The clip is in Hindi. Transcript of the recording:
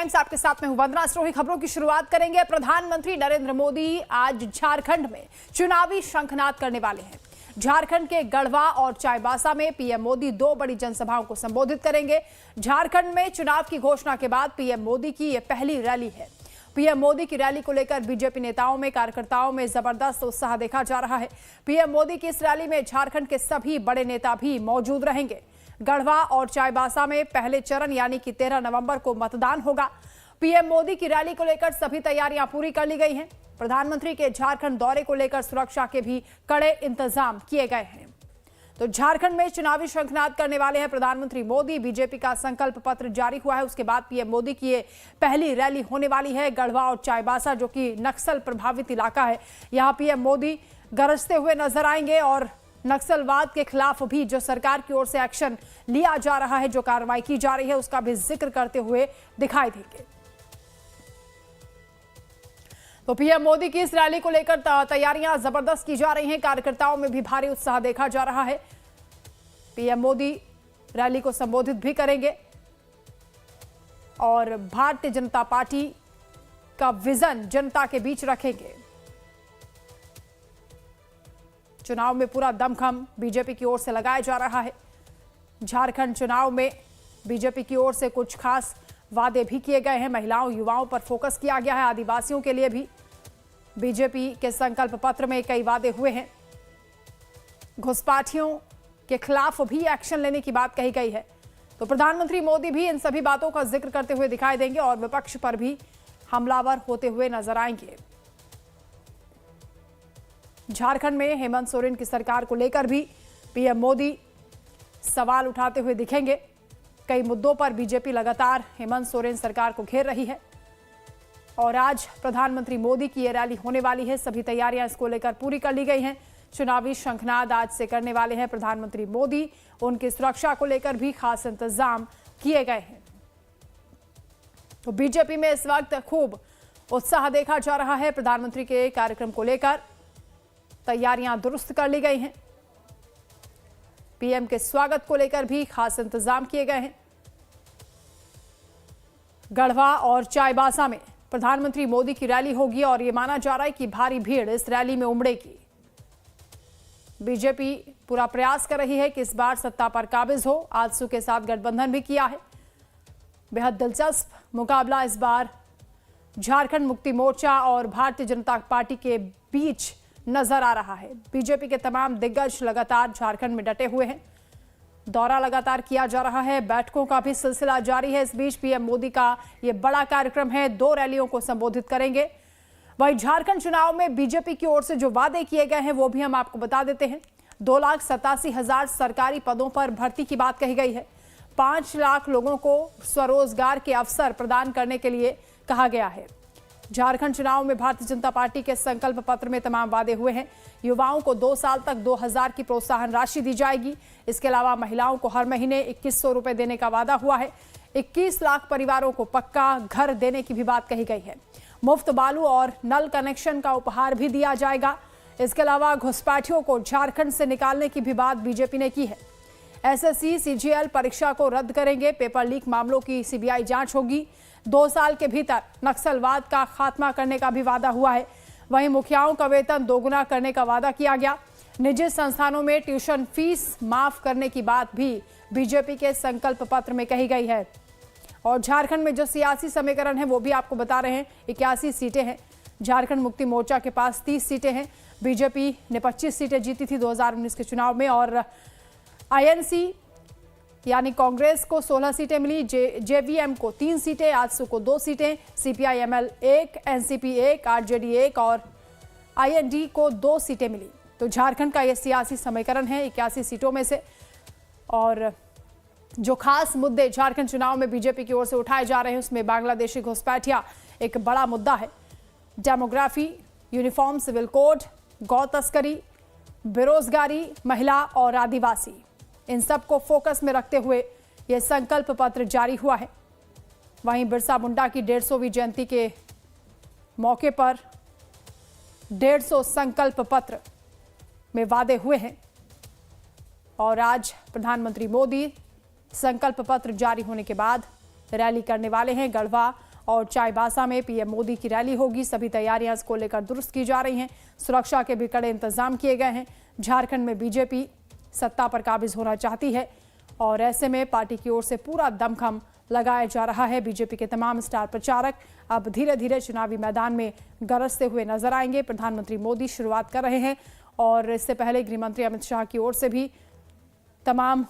टाइम्स, आपके साथ में हूं वंदना सिरोही। खबरों की शुरुआत करेंगे। प्रधानमंत्री नरेंद्र मोदी आज झारखंड में चुनावी शंखनाद करने वाले हैं। झारखंड के गढ़वा और चाईबासा में पीएम मोदी दो बड़ी जनसभाओं को संबोधित करेंगे। झारखंड में चुनाव की घोषणा के बाद पीएम मोदी की यह पहली रैली है। पीएम मोदी की रैली को लेकर बीजेपी नेताओं में, कार्यकर्ताओं में जबरदस्त उत्साह देखा जा रहा है। पीएम मोदी की इस रैली में झारखंड के सभी बड़े नेता भी मौजूद रहेंगे। गढ़वा और चाईबासा में पहले चरण यानी कि 13 नवंबर को मतदान होगा। पीएम मोदी की रैली को लेकर सभी तैयारियां पूरी कर ली गई हैं। प्रधानमंत्री के झारखंड दौरे को लेकर सुरक्षा के भी कड़े इंतजाम किए गए हैं। तो झारखंड में चुनावी शंखनाद करने वाले हैं प्रधानमंत्री मोदी। बीजेपी का संकल्प पत्र जारी हुआ है, उसके बाद पीएम मोदी की ये पहली रैली होने वाली है। गढ़वा और चाईबासा जो कि नक्सल प्रभावित इलाका है, यहाँ पीएम मोदी गरजते हुए नजर आएंगे और नक्सलवाद के खिलाफ भी जो सरकार की ओर से एक्शन लिया जा रहा है, जो कार्रवाई की जा रही है, उसका भी जिक्र करते हुए दिखाई देंगे। तो पीएम मोदी की इस रैली को लेकर तैयारियां जबरदस्त की जा रही हैं। कार्यकर्ताओं में भी भारी उत्साह देखा जा रहा है। पीएम मोदी रैली को संबोधित भी करेंगे और भारतीय जनता पार्टी का विजन जनता के बीच रखेंगे। चुनाव में पूरा दमखम बीजेपी की ओर से लगाया जा रहा है। झारखंड चुनाव में बीजेपी की ओर से कुछ खास वादे भी किए गए हैं। महिलाओं, युवाओं पर फोकस किया गया है। आदिवासियों के लिए भी बीजेपी के संकल्प पत्र में कई वादे हुए हैं। घुसपैठियों के खिलाफ भी एक्शन लेने की बात कही गई है। तो प्रधानमंत्री मोदी भी इन सभी बातों का जिक्र करते हुए दिखाई देंगे और विपक्ष पर भी हमलावर होते हुए नजर आएंगे। झारखंड में हेमंत सोरेन की सरकार को लेकर भी पीएम मोदी सवाल उठाते हुए दिखेंगे। कई मुद्दों पर बीजेपी लगातार हेमंत सोरेन सरकार को घेर रही है और आज प्रधानमंत्री मोदी की यह रैली होने वाली है। सभी तैयारियां इसको लेकर पूरी कर ली गई हैं। चुनावी शंखनाद आज से करने वाले हैं प्रधानमंत्री मोदी। उनकी सुरक्षा को लेकर भी खास इंतजाम किए गए हैं। तो बीजेपी में इस वक्त खूब उत्साह देखा जा रहा है। प्रधानमंत्री के कार्यक्रम को लेकर तैयारियां दुरुस्त कर ली गई हैं। पीएम के स्वागत को लेकर भी खास इंतजाम किए गए हैं। गढ़वा और चाईबासा में प्रधानमंत्री मोदी की रैली होगी और यह माना जा रहा है कि भारी भीड़ इस रैली में उमड़ेगी। बीजेपी पूरा प्रयास कर रही है कि इस बार सत्ता पर काबिज हो। आजसू के साथ गठबंधन भी किया है। बेहद दिलचस्प मुकाबला इस बार झारखंड मुक्ति मोर्चा और भारतीय जनता पार्टी के बीच नजर आ रहा है। बीजेपी के तमाम दिग्गज लगातार झारखंड में डटे हुए हैं। दौरा लगातार किया जा रहा है। बैठकों का भी सिलसिला जारी है। इस बीच पीएम मोदी का यह बड़ा कार्यक्रम है। 2 रैलियों को संबोधित करेंगे। वहीं झारखंड चुनाव में बीजेपी की ओर से जो वादे किए गए हैं वो भी हम आपको बता देते हैं। 2,87,000 सरकारी पदों पर भर्ती की बात कही गई है। 5 लाख लोगों को स्वरोजगार के अवसर प्रदान करने के लिए कहा गया है। झारखंड चुनाव में भारतीय जनता पार्टी के संकल्प पत्र में तमाम वादे हुए हैं। युवाओं को 2 साल तक 2,000 की प्रोत्साहन राशि दी जाएगी। इसके अलावा महिलाओं को हर महीने 2,100 रुपए देने का वादा हुआ है। 21 लाख परिवारों को पक्का घर देने की भी बात कही गई है। मुफ्त बालू और नल कनेक्शन का उपहार भी दिया जाएगा। इसके अलावा घुसपैठियों को झारखंड से निकालने की भी बात बीजेपी ने की है। एसएससी सीजीएल परीक्षा को रद्द करेंगे। पेपर लीक मामलों की सीबीआई जांच होगी। 2 साल के भीतर नक्सलवाद का खात्मा करने का भी वादा हुआ है। वहीं मुखियाओं का वेतन दोगुना करने का वादा किया गया। निजी संस्थानों में ट्यूशन फीस माफ करने की बात भी बीजेपी के संकल्प पत्र में कही गई है। और झारखंड में जो सियासी समीकरण है वो भी आपको बता रहे हैं। 81 सीटें हैं। झारखंड मुक्ति मोर्चा के पास 30 सीटें हैं। बीजेपी ने 25 सीटें जीती थी 2019 के चुनाव में और आईएनसी यानी कांग्रेस को 16 सीटें मिली। जेवीएम को 3 सीटें, आजसू को 2 सीटें, सीपीआईएमएल 1, एनसीपी 1, आरजेडी 1 और आईएनडी को 2 सीटें मिली। तो झारखंड का यह सियासी समीकरण है 81 सीटों में से। और जो खास मुद्दे झारखंड चुनाव में बीजेपी की ओर से उठाए जा रहे हैं उसमें बांग्लादेशी घुसपैठिया एक बड़ा मुद्दा है। डेमोग्राफी, यूनिफॉर्म सिविल कोड, गौ तस्करी, बेरोजगारी, महिला और आदिवासी, इन सबको फोकस में रखते हुए यह संकल्प पत्र जारी हुआ है। वहीं बिरसा मुंडा की 150वीं जयंती के मौके पर 150 संकल्प पत्र में वादे हुए हैं और आज प्रधानमंत्री मोदी संकल्प पत्र जारी होने के बाद रैली करने वाले हैं। गढ़वा और चाईबासा में पीएम मोदी की रैली होगी। सभी तैयारियां इसको लेकर दुरुस्त की जा रही हैं। सुरक्षा के भी कड़े इंतजाम किए गए हैं। झारखंड में बीजेपी सत्ता पर काबिज होना चाहती है और ऐसे में पार्टी की ओर से पूरा दमखम लगाया जा रहा है। बीजेपी के तमाम स्टार प्रचारक अब धीरे धीरे चुनावी मैदान में गरजते हुए नजर आएंगे। प्रधानमंत्री मोदी शुरुआत कर रहे हैं और इससे पहले गृह मंत्री अमित शाह की ओर से भी तमाम